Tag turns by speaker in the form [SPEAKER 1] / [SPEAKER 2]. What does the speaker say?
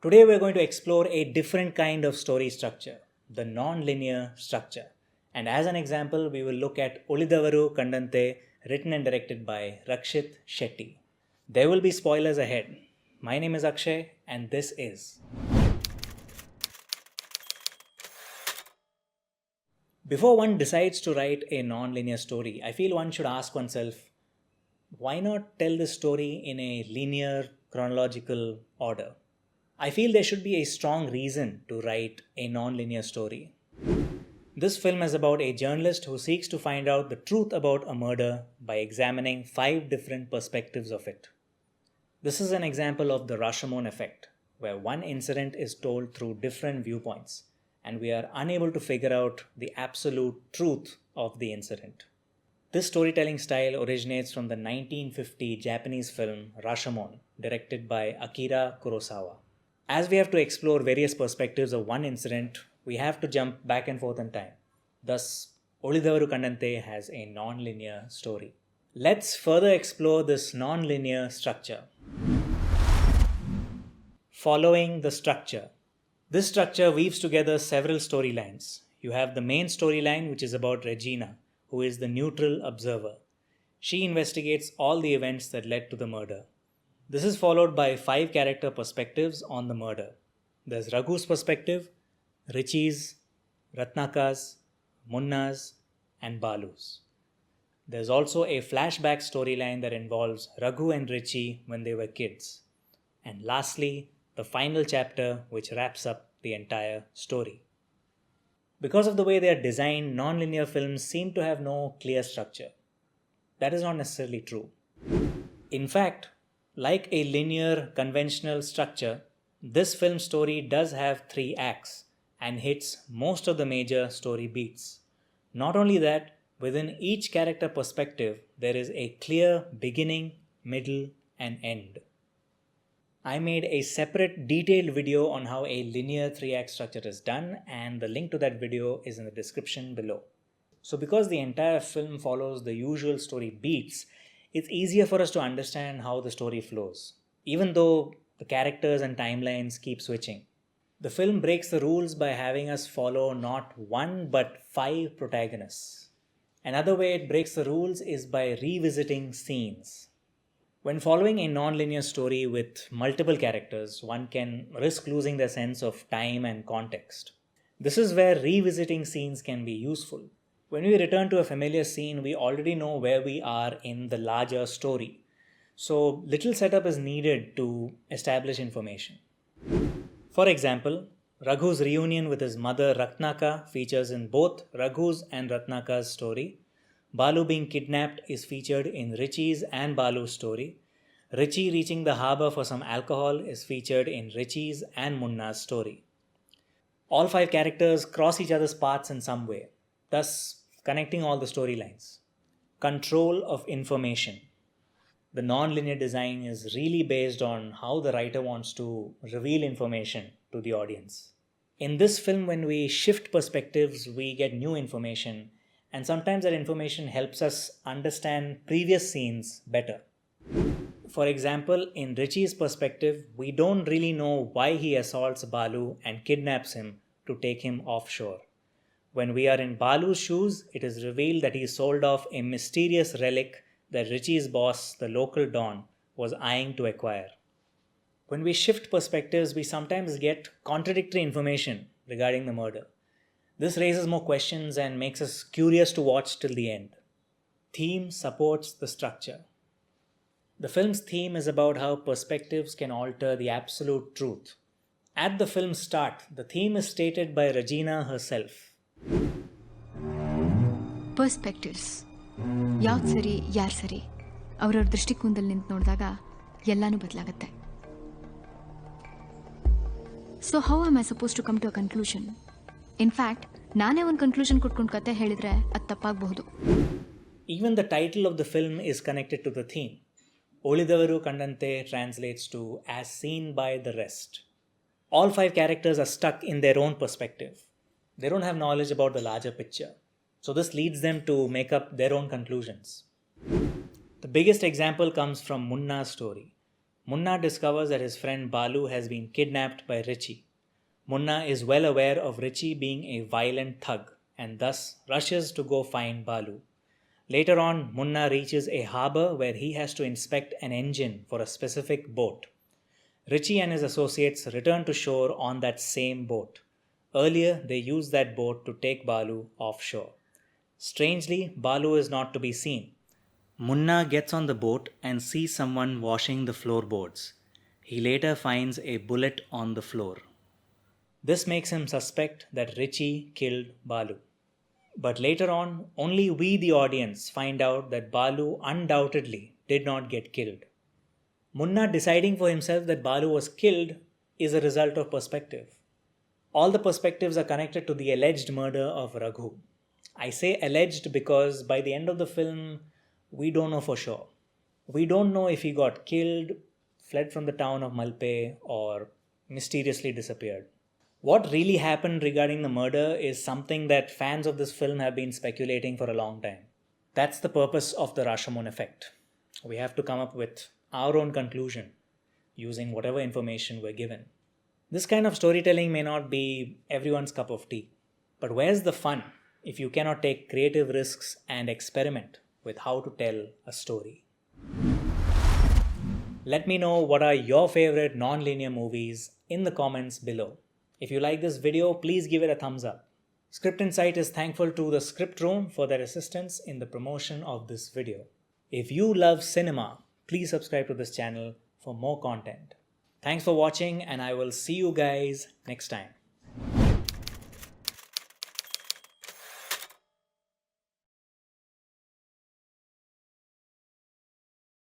[SPEAKER 1] Today we're going to explore a different kind of story structure, the non-linear structure. And as an example, we will look at Ulidavaru Kandanthe, written and directed by Rakshit Shetty. There will be spoilers ahead. My name is Akshay and this is... Before one decides to write a non-linear story, I feel one should ask oneself, why not tell this story in a linear, chronological order? I feel there should be a strong reason to write a non-linear story. This film is about a journalist who seeks to find out the truth about a murder by examining 5 different perspectives of it. This is an example of the Rashomon effect, where one incident is told through different viewpoints, and we are unable to figure out the absolute truth of the incident. This storytelling style originates from the 1950 Japanese film Rashomon, directed by Akira Kurosawa. As we have to explore various perspectives of one incident, we have to jump back and forth in time. Thus, Ulidavaru Kandanthe has a non-linear story. Let's further explore this non-linear structure. Following the structure. This structure weaves together several storylines. You have the main storyline, which is about Regina, who is the neutral observer. She investigates all the events that led to the murder. This is followed by 5 character perspectives on the murder. There's Raghu's perspective, Richie's, Ratnaka's, Munna's, and Balu's. There's also a flashback storyline that involves Raghu and Richie when they were kids. And lastly, the final chapter which wraps up the entire story. Because of the way they are designed, non-linear films seem to have no clear structure. That is not necessarily true. In fact, like a linear conventional structure, this film story does have 3 acts and hits most of the major story beats. Not only that, within each character perspective, there is a clear beginning, middle, and end. I made a separate detailed video on how a linear 3-act structure is done, and the link to that video is in the description below. So because the entire film follows the usual story beats, it's easier for us to understand how the story flows, even though the characters and timelines keep switching. The film breaks the rules by having us follow not 1 but 5 protagonists. Another way it breaks the rules is by revisiting scenes. When following a non-linear story with multiple characters, one can risk losing their sense of time and context. This is where revisiting scenes can be useful. When we return to a familiar scene, we already know where we are in the larger story. So little setup is needed to establish information. For example, Raghu's reunion with his mother Ratnaka features in both Raghu's and Ratnaka's story. Balu being kidnapped is featured in Richie's and Balu's story. Richie reaching the harbour for some alcohol is featured in Richie's and Munna's story. All 5 characters cross each other's paths in some way, thus connecting all the storylines. Control of information. The non-linear design is really based on how the writer wants to reveal information to the audience. In this film, when we shift perspectives, we get new information, and sometimes that information helps us understand previous scenes better. For example, in Richie's perspective, we don't really know why he assaults Balu and kidnaps him to take him offshore. When we are in Balu's shoes, it is revealed that he sold off a mysterious relic that Richie's boss, the local Don, was eyeing to acquire. When we shift perspectives, we sometimes get contradictory information regarding the murder. This raises more questions and makes us curious to watch till the end. Theme supports the structure. The film's theme is about how perspectives can alter the absolute truth. At the film's start, the theme is stated by Regina herself.
[SPEAKER 2] Perspectives. ಯಾವ್ದು ಸರಿ ಯಾರು ಸರಿ ಅವರವ್ರ ದೃಷ್ಟಿಕೋನದಲ್ಲಿ ನಿಂತು ನೋಡಿದಾಗ ಎಲ್ಲಾನು ಬದಲಾಗುತ್ತೆ. So how am I supposed to come to a conclusion? In fact, ನಾನೇ ಒಂದು ಕನ್ಕ್ಲೂಷನ್ ಕೊಟ್ಕೊಂಡು ಕತೆ ಹೇಳಿದ್ರೆ ಅದು ತಪ್ಪಾಗಬಹುದು.
[SPEAKER 1] Even the title of the film is connected to the theme. Ulidavaru Kandanthe translates to as seen by the rest. All 5 characters are stuck in their own perspective. They don't have knowledge about the larger picture. So this leads them to make up their own conclusions. The biggest example comes from Munna's story. Munna discovers that his friend Balu has been kidnapped by Richie. Munna is well aware of Richie being a violent thug and thus rushes to go find Balu. Later on, Munna reaches a harbour where he has to inspect an engine for a specific boat. Richie and his associates return to shore on that same boat. Earlier, they used that boat to take Balu offshore. Strangely, Balu is not to be seen. Munna gets on the boat and sees someone washing the floorboards. He later finds a bullet on the floor. This makes him suspect that Richie killed Balu. But later on, only we, the audience, find out that Balu undoubtedly did not get killed. Munna deciding for himself that Balu was killed is a result of perspective. All the perspectives are connected to the alleged murder of Raghu. I say alleged because by the end of the film, we don't know for sure. We don't know if he got killed, fled from the town of Malpe, or mysteriously disappeared. What really happened regarding the murder is something that fans of this film have been speculating for a long time. That's the purpose of the Rashomon effect. We have to come up with our own conclusion using whatever information we're given. This kind of storytelling may not be everyone's cup of tea, but where's the fun if you cannot take creative risks and experiment with how to tell a story? Let me know what are your favorite non-linear movies in the comments below. If you like this video, please give it a thumbs up. Script Insight is thankful to the Script Room for their assistance in the promotion of this video. If you love cinema, please subscribe to this channel for more content. Thanks for watching, and I will see you guys next time.